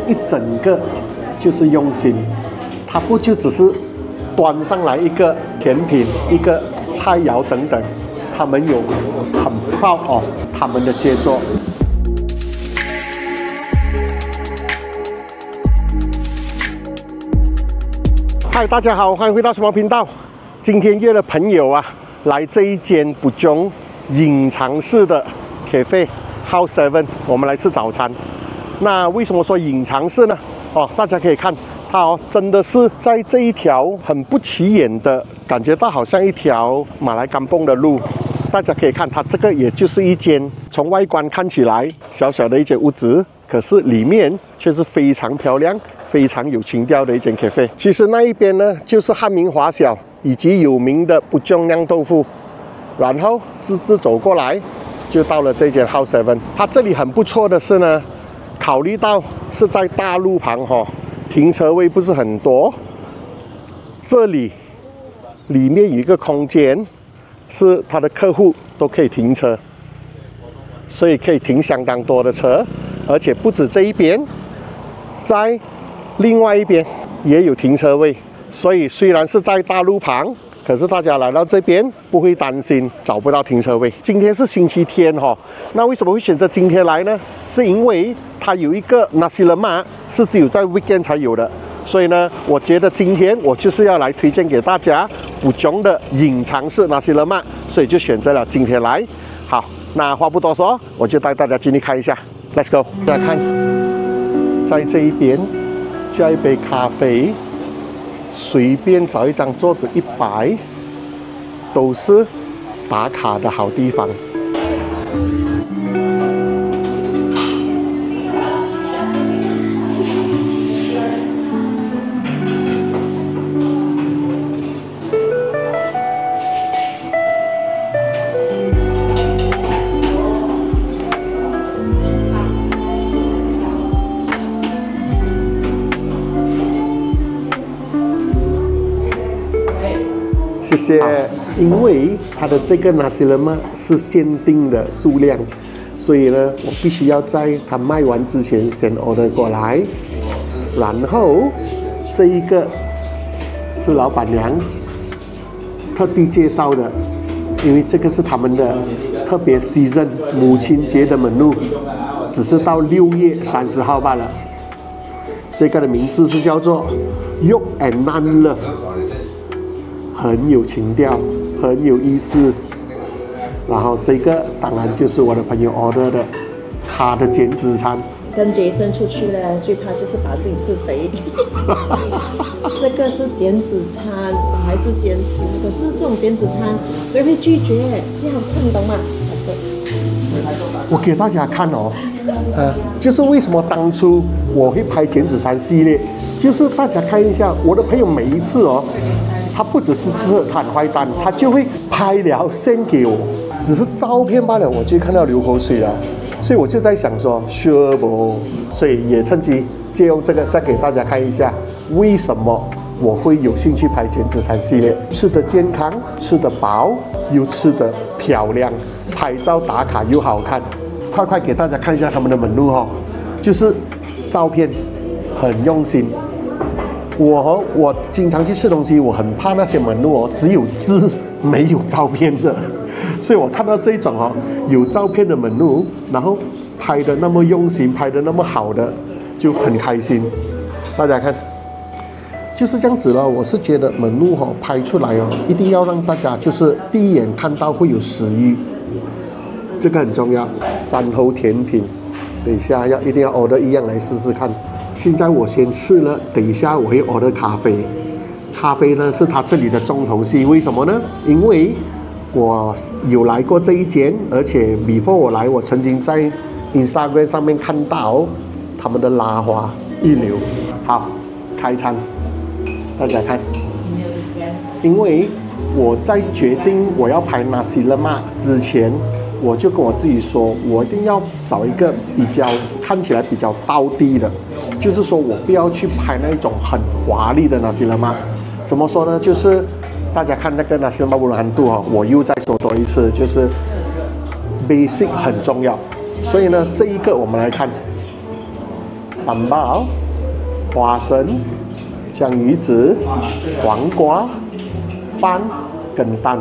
一整个就是用心，它不就只是端上来一个甜品、一个菜肴等等，他们有很 proud of 他们的杰作。嗨，大家好，欢迎回到什么频道？今天约了朋友啊，来这一间不中隐藏式的 cafe House 7，我们来吃早餐。那为什么说隐藏式呢？大家可以看它真的是在这一条很不起眼的，感觉到好像一条马来甘榜的路。大家可以看它这个，也就是一间从外观看起来小小的一间屋子，可是里面却是非常漂亮、非常有情调的一间 cafe。其实那一边呢，就是汉民华小以及有名的不中酿豆腐，然后直走过来就到了这间 House 7。它这里很不错的是呢，考虑到是在大路旁停车位不是很多，这里里面有一个空间是他的客户都可以停车，所以可以停相当多的车，而且不止这一边，在另外一边也有停车位，所以虽然是在大路旁，可是大家来到这边不会担心找不到停车位。今天是星期天那为什么会选择今天来呢？是因为它有一个 Nasi Lemak 是只有在 weekend 才有的，所以呢，我觉得今天我就是要来推荐给大家不中的隐藏式 Nasi Lemak， 所以就选择了今天来。好，那话不多说，我就带大家进去看一下 ，Let's go。大家看，在这一边加一杯咖啡，随便找一张桌子一摆，都是打卡的好地方。谢谢。因为它的这个 Nasi Lemak 是限定的数量，所以呢，我必须要在它卖完之前先 order 过来。然后这一个是老板娘特地介绍的，因为这个是他们的特别 season 母亲节的 menu， 只是到6月30号罢了。这个的名字是叫做 Yolk and Naan Love。很有情调，很有意思。然后这个当然就是我的朋友 order 的，他的减脂餐。跟杰森出去呢，最怕就是把自己吃肥。这个是减脂餐，还是坚持？可是这种减脂餐谁会拒绝？最好吃，你懂吗？好吃。我给大家看就是为什么当初我会拍减脂餐系列，就是大家看一下我的朋友每一次他不只是吃他很坏蛋，他就会拍了 send 给我，只是照片罢了，我就看到流口水了。所以我就在想说 sure 不，所以也趁机借用这个再给大家看一下，为什么我会有兴趣拍减脂餐系列。吃得健康，吃得饱，又吃得漂亮，拍照打卡又好看。快给大家看一下他们的menu就是照片很用心。我经常去吃东西，我很怕那些menu只有字没有照片的，所以我看到这种有照片的menu，然后拍的那么用心，拍的那么好的，就很开心。大家看，就是这样子了。我是觉得menu拍出来一定要让大家就是第一眼看到会有食欲，这个很重要。饭后甜品，等一下一定要 order 一样来试试看。现在我先吃了，等一下我会 order 咖啡。咖啡呢是它这里的重头戏，为什么呢？因为我有来过这一间，而且 before 我来，我曾经在 Instagram 上面看到他们的拉花一流。好，开餐，大家看。因为我在决定我要拍 Nasi Lemak 之前，我就跟我自己说，我一定要找一个看起来比较道地的。就是说我不要去拍那种很华丽的Nasi Lemak。怎么说呢？就是大家看那个Nasi Lemak Bulan Hantu我又再说多一次，就是 basic 很重要。所以呢，这一个我们来看三宝、花生、酱鱼子、黄瓜、饭跟蛋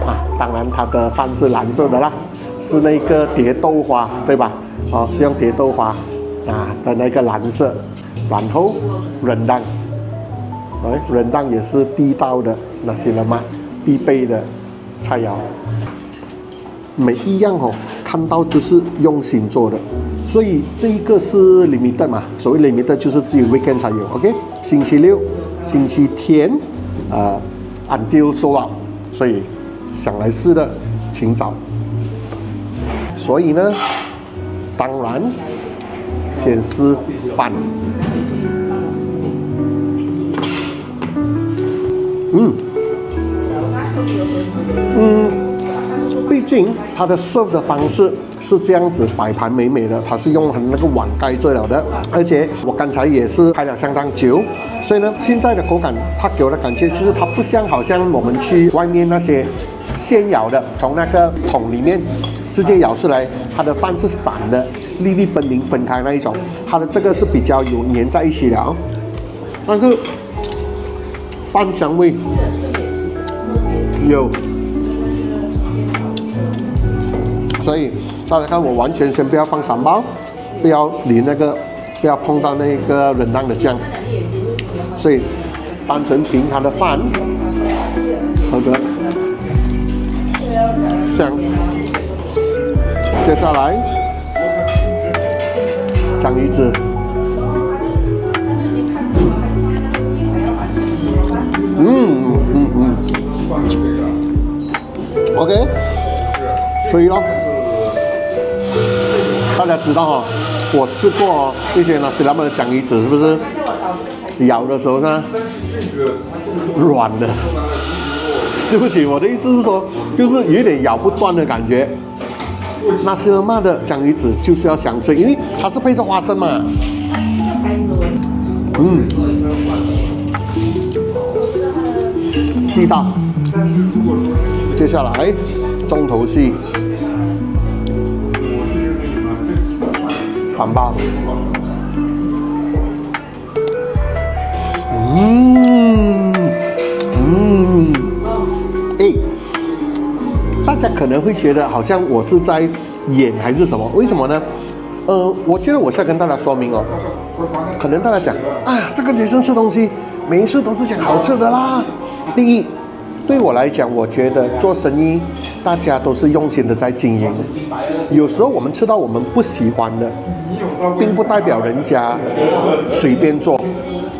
啊。当然，它的饭是蓝色的啦，是那个蝶豆花，对吧？哦，是用蝶豆花啊的那个蓝色。然后rendang，rendang也是地道的nasi lemak必备的菜肴。每一样哦，看到就是用心做的，所以这一个是 limited 嘛，所谓 limited 就是只有 weekend 才有 ，OK？ 星期六、星期天，until sold out， 所以想来试的请找。所以呢，当然先是饭，毕竟它的 serve 的方式是这样子摆盘美美的，它是用那个碗盖做了的，而且我刚才也是拍了相当久，所以呢，现在的口感它给我的感觉就是它不像好像我们去外面那些现舀的，从那个桶里面直接舀出来，它的饭是散的，粒粒分明分开那一种，它的这个是比较有粘在一起的啊，但是饭香味有。所以大家看，我完全先不要放三宝，不要淋那个，不要碰到那个rendang的酱，所以单纯凭它的饭和的香。接下来酱鱼子，OK， 所以咯。大家知道哦，我吃过哦一些nasi lemak的酱鱼子，是不是？咬的时候呢，软的。对不起，我的意思是说，就是有一点咬不断的感觉。nasi lemak的酱鱼子就是要香脆，因为它是配着花生嘛。地道。接下来重头戏。三宝，大家可能会觉得好像我是在演还是什么？为什么呢？我觉得我是要跟大家说明哦，可能大家讲啊，这个女生吃东西，每一次都是讲好吃的啦。第一，对我来讲，我觉得做生意，大家都是用心的在经营。有时候我们吃到我们不喜欢的，并不代表人家随便做，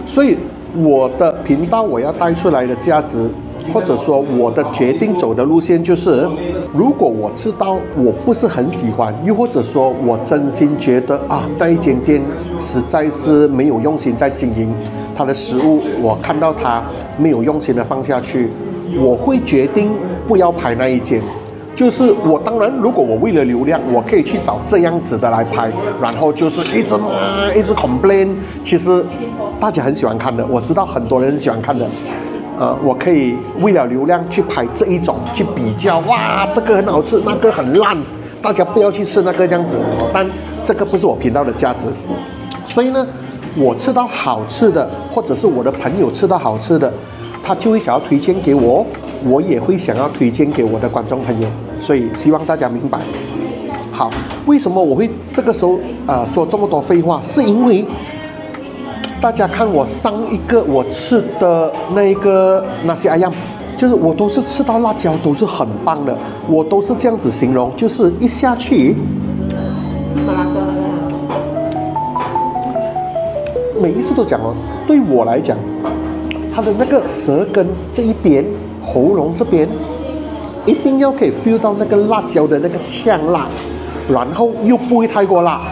所以我的频道我要带出来的价值，或者说我的决定走的路线就是，如果我知道我不是很喜欢，又或者说我真心觉得啊，那一间店实在是没有用心在经营，它的食物我看到它没有用心的放下去，我会决定不要排那一间。就是我当然，如果我为了流量，我可以去找这样子的来拍，然后就是一直 complain。其实大家很喜欢看的，我知道很多人很喜欢看的。我可以为了流量去拍这一种，去比较，哇，这个很好吃，那个很烂，大家不要去吃那个这样子。但这个不是我频道的价值，所以呢，我吃到好吃的，或者是我的朋友吃到好吃的，他就会想要推荐给我。我也会想要推荐给我的观众朋友，所以希望大家明白。好，为什么我会这个时候说这么多废话？是因为大家看我上一个我吃的那个nasi ayam，就是我都是吃到辣椒都是很棒的，我都是这样子形容，就是一下去，每一次都讲哦，对我来讲，它的那个舌根这一边。喉咙这边一定要可以 feel 到那个辣椒的那个呛辣，然后又不会太过辣，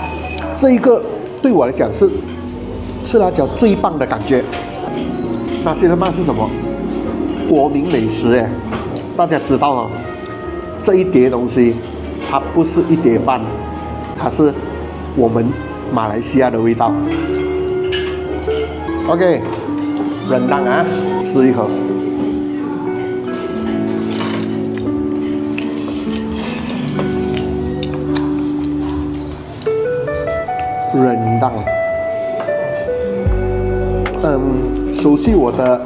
这一个对我来讲是吃辣椒最棒的感觉。nasi lemak是什么？国民美食哎，大家知道吗？这一碟东西它不是一碟饭，它是我们马来西亚的味道。OK， rendang啊，试一口。rendang，熟悉我的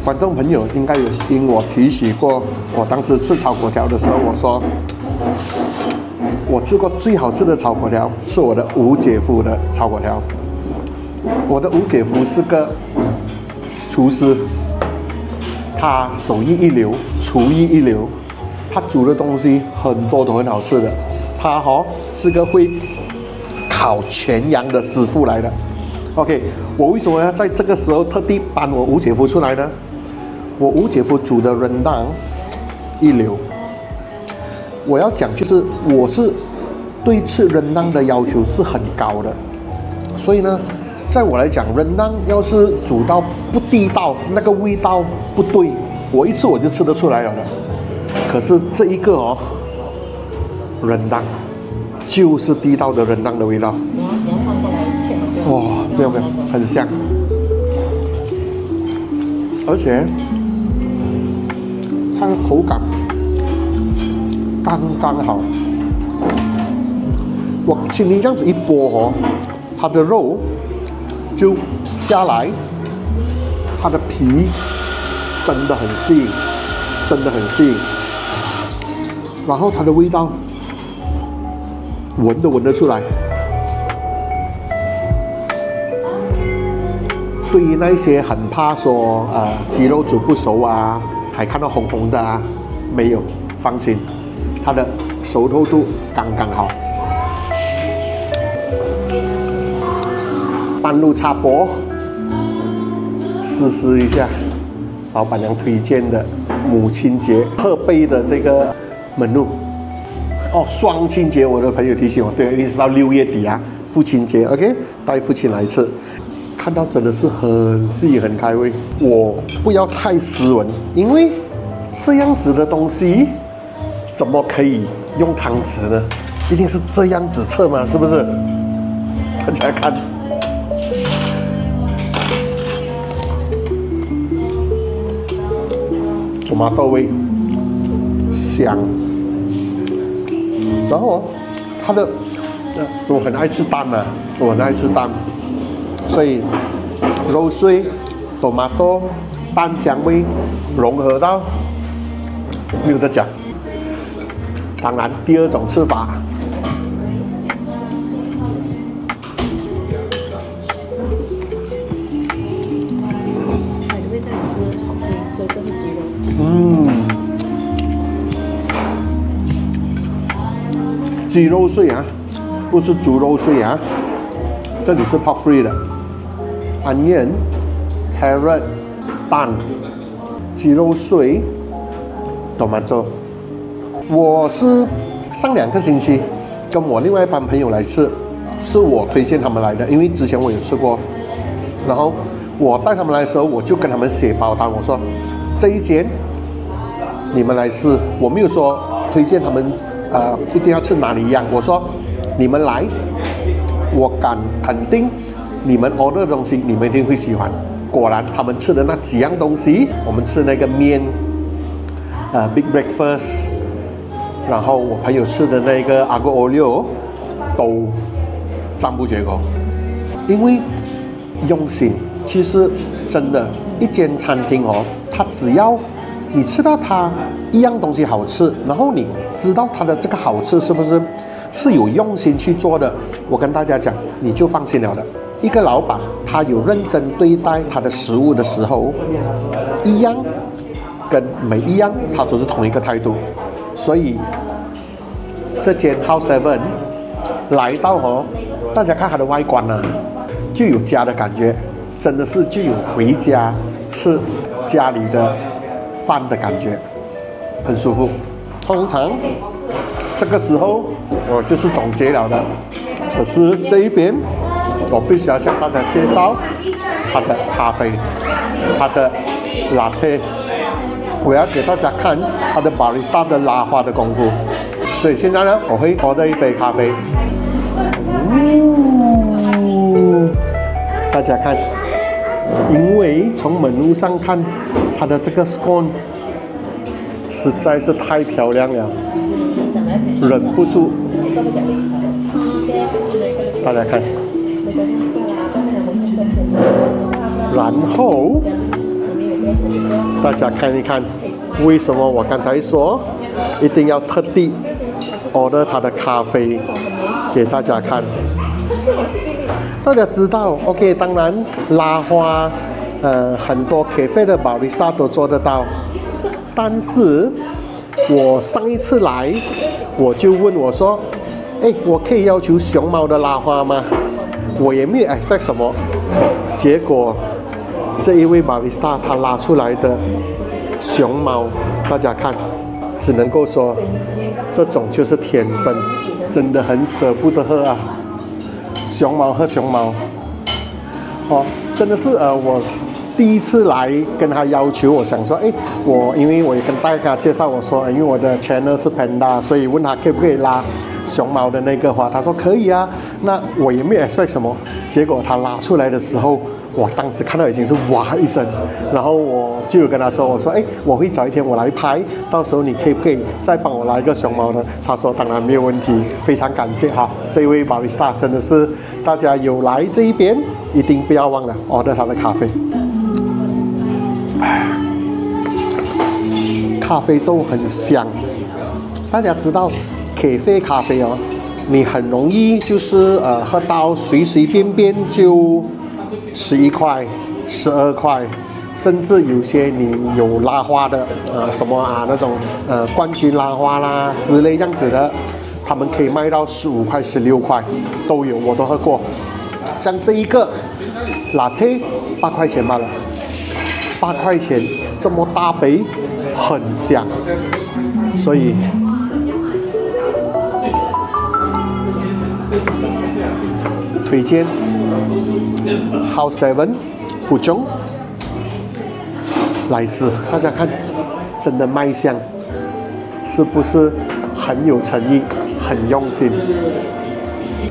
观众朋友应该有听我提起过，我当时吃炒粿条的时候，我说我吃过最好吃的炒粿条是我的吴姐夫的炒粿条。我的吴姐夫是个厨师，他手艺一流，厨艺一流，他煮的东西很多都很好吃的。他是个会烤全羊的师傅来的。OK， 我为什么要在这个时候特地搬我吴姐夫出来呢？我吴姐夫煮的rendang一流。我要讲就是我是对吃rendang的要求是很高的，所以呢，在我来讲rendang要是煮到不地道，那个味道不对，我一吃我就吃得出来了的。可是这一个rendang就是地道的rendang的味道。你要放过来切好不要？哇，没有，很香，而且它的口感刚刚好。我轻轻这样子一剥它的肉就下来，它的皮真的很细，真的很细。然后它的味道闻都闻得出来。对于那些很怕说鸡肉煮不熟啊，还看到红红的啊，没有，放心，它的熟透度刚刚好。半路插播，试一下老板娘推荐的母亲节特备的这个门路。双亲节，我的朋友提醒我，对，一定是到6月底啊，父亲节 ，OK， 带父亲来吃。看到真的是很细很开胃，我不要太斯文，因为这样子的东西怎么可以用汤匙呢？一定是这样子测嘛，是不是？大家看，芝麻豆味香，然后它的我很爱吃蛋啊，我很爱吃蛋。所以肉碎、tomato、蛋香味融合到没有得讲。当然，第二种吃法，海的味道是好吃，所以这是鸡肉。鸡肉碎啊，不是猪肉碎啊，这里是 pork free 的。onion、carrot、蛋、鸡肉碎、tomato。我是上2个星期跟我另外一班朋友来吃，是我推荐他们来的，因为之前我有吃过。然后我带他们来的时候，我就跟他们写包单，我说这一间你们来试，我没有说推荐他们一定要吃哪里一样，我说你们来，我敢肯定。你们 order 的东西，你们一定会喜欢。果然，他们吃的那几样东西，我们吃那个面，Big Breakfast， 然后我朋友吃的那个 Aglio Olio 都赞不绝口。因为用心，其实真的，一间餐厅它只要你吃到它一样东西好吃，然后你知道它的这个好吃是不是有用心去做的，我跟大家讲，你就放心了的。一个老板他有认真对待他的食物的时候，一样跟每一样他都是同一个态度。所以这间 House 7来到大家看它的外观啊，就有家的感觉，真的是就有回家吃家里的饭的感觉，很舒服。通常这个时候我就是总结了的，可是这一边我必须要向大家介绍它的咖啡，它的 latte， 我要给大家看它的 barista 的拉花的功夫。所以现在呢，我会order一杯咖啡。大家看，因为从门路上看，它的这个 scone 实在是太漂亮了，忍不住。大家看，然后大家看一看，为什么我刚才说一定要特地 order 它的咖啡给大家看？大家知道 ，OK， 当然拉花，很多咖啡的 barista 都做得到，但是我上一次来，我就问我说，哎，我可以要求熊猫的拉花吗？我也没有 expect 什么，结果这一位 barista 他拉出来的熊猫，大家看，只能够说这种就是天分，真的很舍不得喝啊！熊猫和熊猫，哦，真的是我第一次来跟他要求，我想说，哎，因为我也跟大家介绍，我说，因为我的 channel 是 Panda， 所以问他可不可以拉熊猫的那个花，他说可以啊。那我也没有 expect 什么，结果他拉出来的时候，我当时看到已经是哇一声，然后我就有跟他说，我说，哎，我会找一天我来拍，到时候你可不可以再帮我拉一个熊猫呢？他说当然没有问题，非常感谢哈，这一位 barista 真的是大家有来这一边一定不要忘了 order 他的咖啡。咖啡豆很香，大家知道咖啡哦，你很容易就是喝到随便便就11块、12块，甚至有些你有拉花的什么那种冠军拉花啦之类这样子的，他们可以卖到15块、16块都有，我都喝过。像这一个 latte 8块钱罢了。8块钱这么大杯，很香，所以推荐 House 7普中来试，大家看，真的卖相是不是很有诚意、很用心？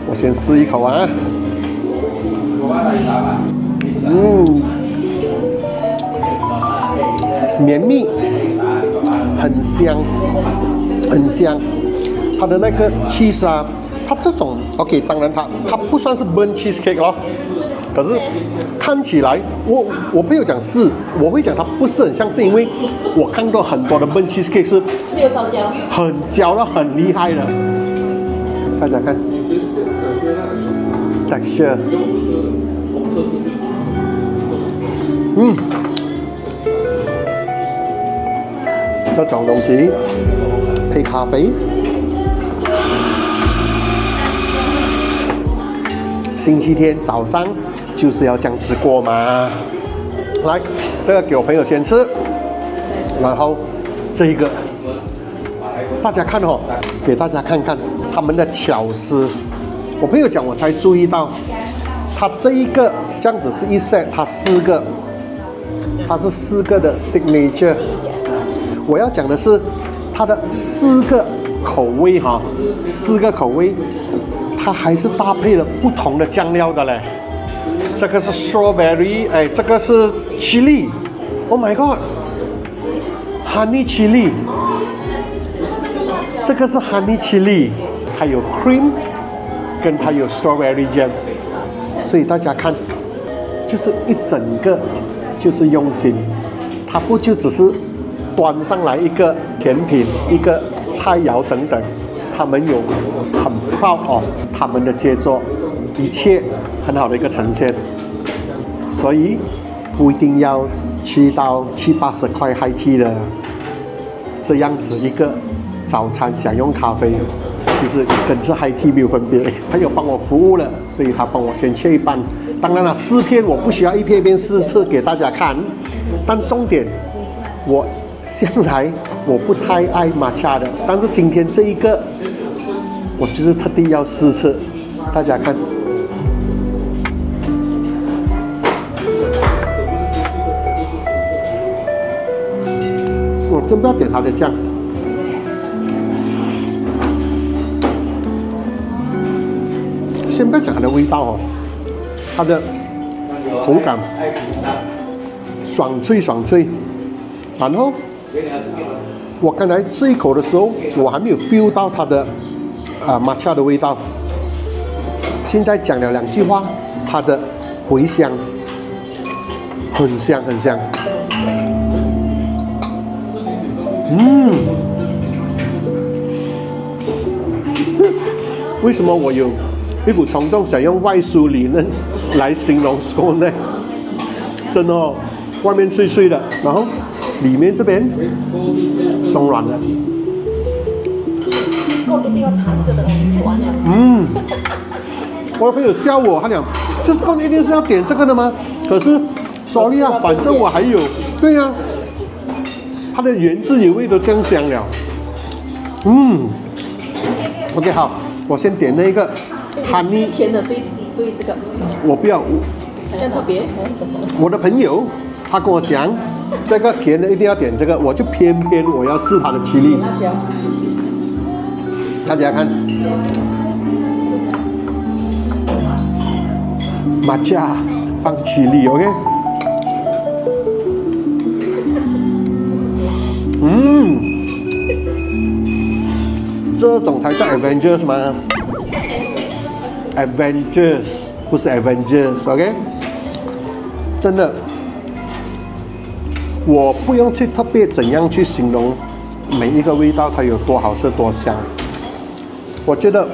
我先试一口啊，绵密，很香，很香。它的那个 cheese 啊，它这种 OK， 当然它不算是 burnt cheesecake 咯，可是看起来我没有讲是，我会讲它不是很像，是因为我看到很多的 burnt cheesecake 是没有烧焦，很焦到很厉害的。大家看 texture， 这种东西配咖啡，星期天早上就是要这样子过嘛。来，这个给我朋友先吃，然后这一个大家看哦，给大家看看他们的巧思。我朋友讲，我才注意到，他这一个这样子是一 set， 它4个，它是4个的 signature。我要讲的是它的4个口味哈，4个口味，它还是搭配了不同的酱料的嘞。这个是 strawberry， 哎，这个是 chili，Oh my god，honey chili， 这个是 honey chili， 它有 cream， 跟它有 strawberry jam， 所以大家看，就是一整个就是用心，它不就只是端上来一个甜品、一个菜肴等等，他们有很 proud of 他们的杰作，一切很好的一个呈现。所以不一定要去到70-80块 high tea 的这样子一个早餐享用咖啡，其实跟这 high tea 没有分别。他有帮我服务了，所以他帮我先切一半。当然了，4片我不需要一片一片试吃给大家看，但重点我向来我不太爱matcha的，但是今天这一个我就是特地要试吃，大家看，我真不要点它的酱，先不要讲它的味道哦，它的口感爽脆，然后我刚才吃一口的时候，我还没有 feel 到它的matcha 的味道。现在讲了2句话，它的茴香很香很香。为什么我有一股冲动想用外酥里嫩来形容 scone 呢？真的哦，外面脆脆的，然后里面这边松软的。scone 一定要擦这个的，你吃完了。我的朋友笑我，他讲这 scone 一定是要点这个的吗？可是 sorry 啊，反正我还有。对呀，它的原汁原味都这样香了。OK 好。我先点那个 honey 甜的对这个，我不要，这样特别。我的朋友他跟我讲，这个甜的一定要点这个，我就偏偏我要试它的奇力。大家看，抹茶放奇力 ，OK。这种才叫 Avengers 吗 ？Avengers 不是 Avengers，OK？、真的，我不用去特别怎样去形容每一个味道它有多好吃多香。我觉得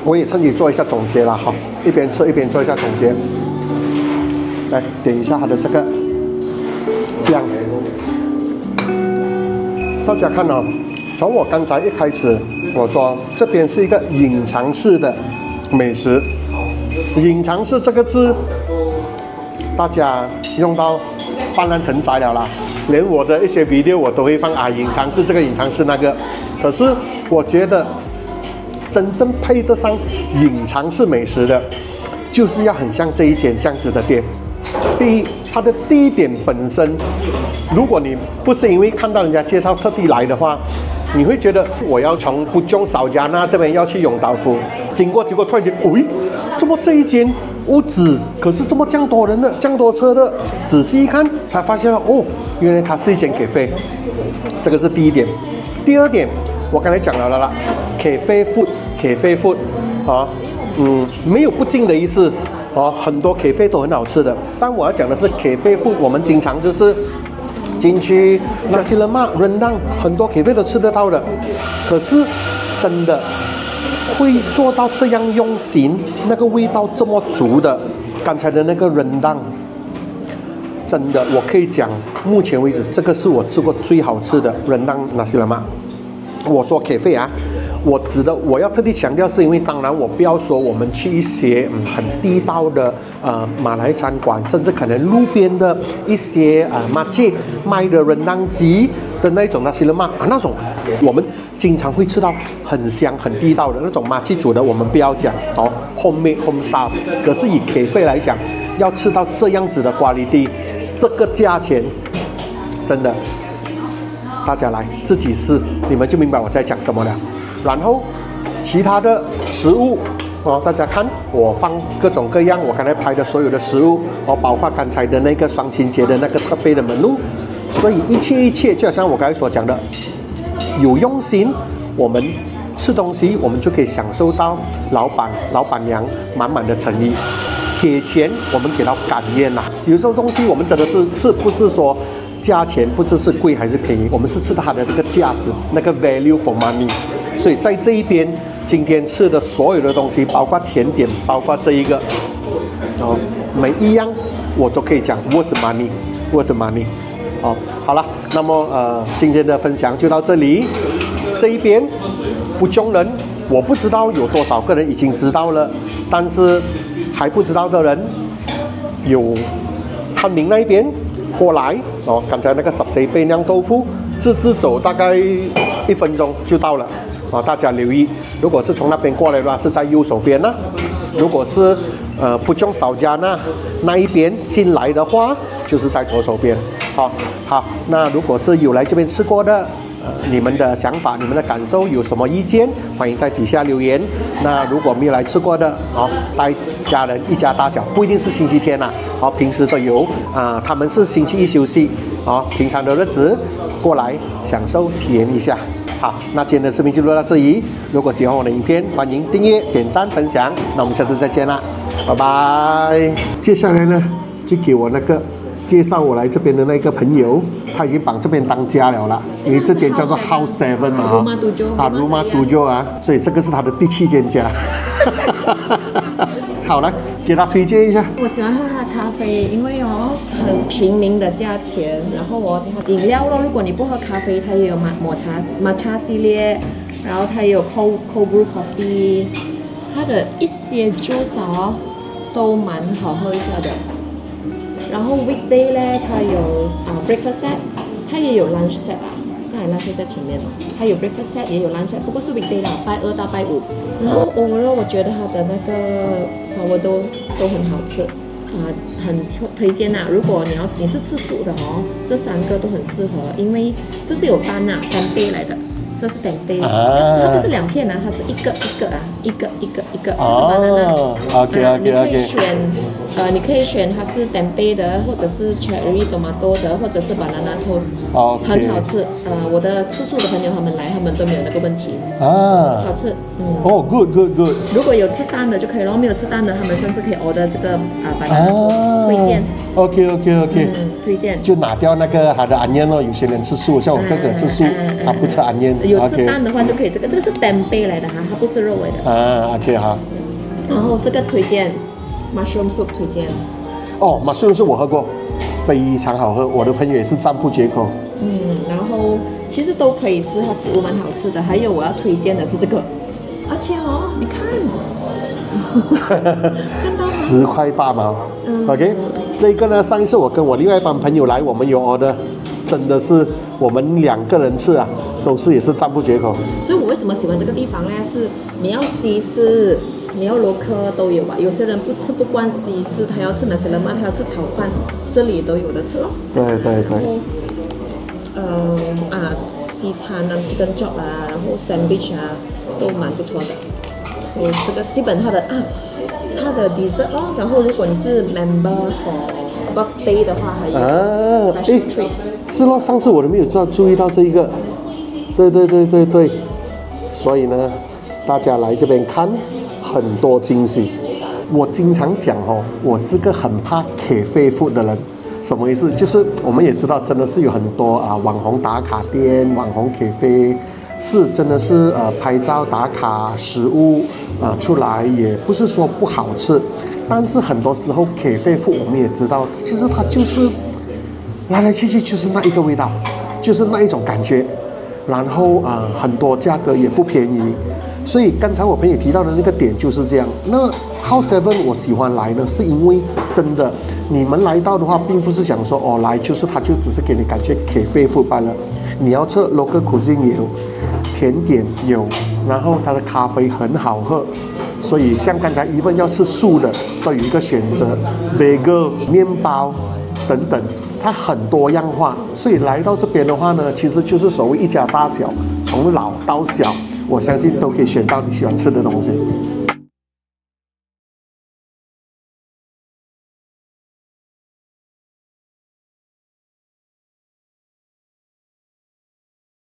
我也趁机做一下总结了哈，一边吃一边做一下总结。来点一下它的这个酱，大家看哦。从我刚才一开始，我说这边是一个隐藏式的美食。隐藏式这个字，大家用到泛滥成灾了啦。连我的一些 video 我都会放隐藏式这个，隐藏式那个。可是我觉得真正配得上隐藏式美食的，就是要很像这一间这样子的店。第一，它的第一点本身，如果你不是因为看到人家介绍特地来的话，你会觉得我要从不中少加那这边要去永道夫，结果突然间，怎么这一间屋子可是这么这样多人的，这样多车的？仔细一看才发现哦，原来它是一间 cafe， 这个是第一点。第二点，我刚才讲了啦 ，cafe food 啊，没有不敬的意思啊，很多 cafe 都很好吃的，但我要讲的是 cafe food， 我们经常就是进去那西勒玛、rendang很多 cafe 都吃得到的，可是真的会做到这样用心，那个味道这么足的，刚才的那个rendang，真的我可以讲，目前为止这个是我吃过最好吃的rendang那西勒玛。我说 cafe 啊。我要特地强调，是因为当然我不要说我们去一些很地道的马来餐馆，甚至可能路边的一些马街卖的rendang鸡的那种那西勒玛那种，我们经常会吃到很香很地道的那种马街煮的，我们不要讲homemade home style。可是以 cafe 来讲，要吃到这样子的quality，这个价钱，真的，大家来自己试，你们就明白我在讲什么了。然后其他的食物大家看我放各种各样我刚才拍的所有的食物包括刚才的那个双亲节的那个特别的门路，所以一切就好像我刚才所讲的，有用心，我们吃东西我们就可以享受到老板娘满满的诚意，给钱我们给到感恩啦。有时候东西我们真的是吃，不是说价钱不知是贵还是便宜，我们是吃到它的这个价值，那个 value for money。所以在这一边，今天吃的所有的东西，包括甜点，包括这一个，每一样我都可以讲 worth money。好了，那么今天的分享就到这里。这一边不中人，我不知道有多少个人已经知道了，但是还不知道的人，有汉明那一边过来刚才那个14杯酿豆腐，自走大概1分钟就到了。大家留意，如果是从那边过来的话，是在右手边呢；如果是不中少加那一边进来的话，就是在左手边。好，那如果是有来这边吃过的，你们的想法、你们的感受有什么意见，欢迎在底下留言。那如果没有来吃过的，带家人一家大小，不一定是星期天啦，平时都有他们是星期一休息，平常的日子过来享受体验一下。好，那今天的视频就录到这里。如果喜欢我的影片，欢迎订阅、点赞、分享。那我们下次再见啦，拜拜。接下来呢，就给我那个介绍我来这边的那个朋友，他已经把这边当家了啦，因为这间叫做 House 7嘛，Rumah Tujuh 啊 Rumah Tujuh啊，所以这个是他的第7间家。好了，给他推荐一下。我喜欢喝它咖啡，因为很平民的价钱。然后饮料咯，如果你不喝咖啡，它也有抹茶系列，然后它也有 cold brew coffee， 它的一些 juice 都蛮好喝一下的。然后 weekday 呢，它有breakfast set， 它也有 lunch set 啊。刚才 lunch set 在前面嘛，它有 breakfast set 也有 lunch set， 不过是 weekday 啦，拜2到拜5。然后overall我觉得它的那个sourdough都很好吃，很推荐呐。如果你是吃素的这3个都很适合，因为这是有蛋呐，干贝来的。这是蛋贝，它不是2片啊，它是一个，这是 banana。你可以选它是蛋贝的，或者是 cherry tomato 的，或者是 banana toast， 很好吃。我的吃素的朋友他们来，他们都没有那个问题好吃。good。如果有吃蛋的就可以了，没有吃蛋的，他们甚至可以 order 这个banana toast，推荐。OK，推荐。就拿掉那个它的安燕咯，有些人吃素，像我哥哥吃素，他不吃安燕。有吃蛋的话就可以，这个是蛋贝来的它不是肉味的。OK 好。然后这个推荐 mushroom soup 推荐。mushroom soup 我喝过，非常好喝，我的朋友也是赞不绝口。然后其实都可以吃，它食物蛮好吃的。还有我要推荐的是这个，而且你看，10块8毛。OK， 这个呢，上一次我跟我另外一帮朋友来，我们有 order， 真的是我们2个人吃也是赞不绝口。所以我为什么喜欢这个地方呢？是你要西式，你要罗克都有吧。有些人吃不惯西式，他要吃那些人嘛，他要吃炒饭，这里都有的吃咯。对。西餐chicken chop 然后 sandwich 都蛮不错的。所以这个基本它的 dessert 咯。然后如果你是 member for birthday 的话，还有 special treat。是咯，上次我都没有注意到这一个。对。所以呢，大家来这边看很多惊喜。我经常讲我是个很怕 cafe food 的人。什么意思？就是我们也知道，真的是有很多网红打卡店、网红 cafe， 是真的是拍照打卡食物出来，也不是说不好吃，但是很多时候 cafe food 我们也知道，其实它就是来来去去就是那一个味道，就是那一种感觉，然后很多价格也不便宜，所以刚才我朋友提到的那个点就是这样。那 House 7我喜欢来呢，是因为真的。你们来到的话，并不是讲说来就是它就只是给你感觉 cafe food 罢了。你要吃 local cuisine 也有，甜点有，然后它的咖啡很好喝。所以像刚才Evan要吃素的，都有一个选择 ，bagel 面包等等，它很多样化。所以来到这边的话呢，其实就是所谓一家大小，从老到小，我相信都可以选到你喜欢吃的东西。